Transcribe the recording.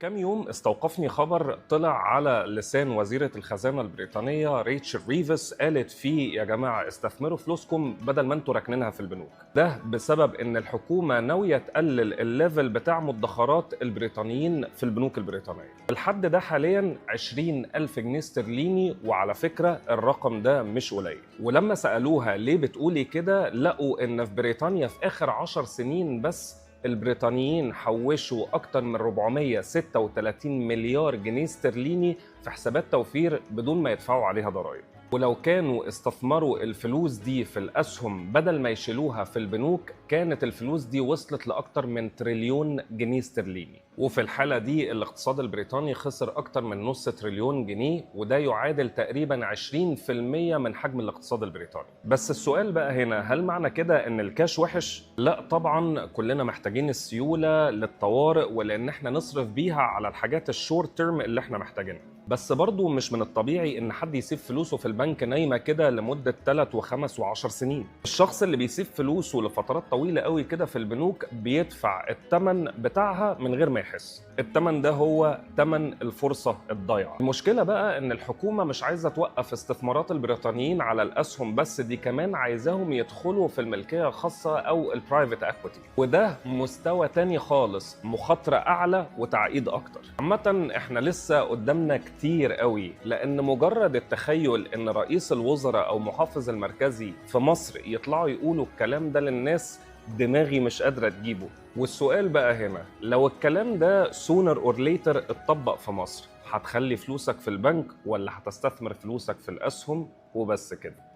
كام يوم استوقفني خبر طلع على لسان وزيرة الخزانة البريطانية ريتشل ريفس، قالت فيه يا جماعة استثمروا فلوسكم بدل ما انتوا راكنينها في البنوك. ده بسبب ان الحكومة ناوية تقلل الليفل بتاع مدخرات البريطانيين في البنوك البريطانية. الحد ده حاليا 20,000 جنيه استرليني، وعلى فكرة الرقم ده مش قليل. ولما سألوها ليه بتقولي كده، لقوا ان في بريطانيا في آخر 10 سنين بس البريطانيين حوشوا أكتر من 436 مليار جنيه استرليني في حسابات توفير بدون ما يدفعوا عليها ضرائب. ولو كانوا استثمروا الفلوس دي في الأسهم بدل ما يشيلوها في البنوك، كانت الفلوس دي وصلت لأكتر من تريليون جنيه استرليني. وفي الحالة دي الاقتصاد البريطاني خسر أكتر من نص تريليون جنيه، وده يعادل تقريبا 20% من حجم الاقتصاد البريطاني. بس السؤال بقى هنا، هل معنى كده إن الكاش وحش؟ لا طبعا، كلنا محتاجين السيولة للطوارئ ولأن احنا نصرف بيها على الحاجات الشورت تيرم اللي احنا محتاجينها. بس برضو مش من الطبيعي ان حد يسيب فلوسه في البنك نايمه كده لمده 3 و5 و10 سنين. الشخص اللي بيسيب فلوسه لفترات طويله قوي كده في البنوك بيدفع الثمن بتاعها من غير ما يحس. الثمن ده هو ثمن الفرصه الضايعه. المشكله بقى ان الحكومه مش عايزه توقف استثمارات البريطانيين على الاسهم بس، دي كمان عايزاهم يدخلوا في الملكيه الخاصه او البرايفت اكويتي، وده مستوى تاني خالص، مخاطره اعلى وتعقيد اكتر. عامه احنا لسه قدامنا كتير قوي، لان مجرد التخيل ان رئيس الوزراء او محافظ المركزي في مصر يطلعوا يقولوا الكلام ده للناس، دماغي مش قادرة تجيبه. والسؤال بقى هنا، لو الكلام ده sooner or later اتطبق في مصر، هتخلي فلوسك في البنك ولا هتستثمر فلوسك في الأسهم وبس كده؟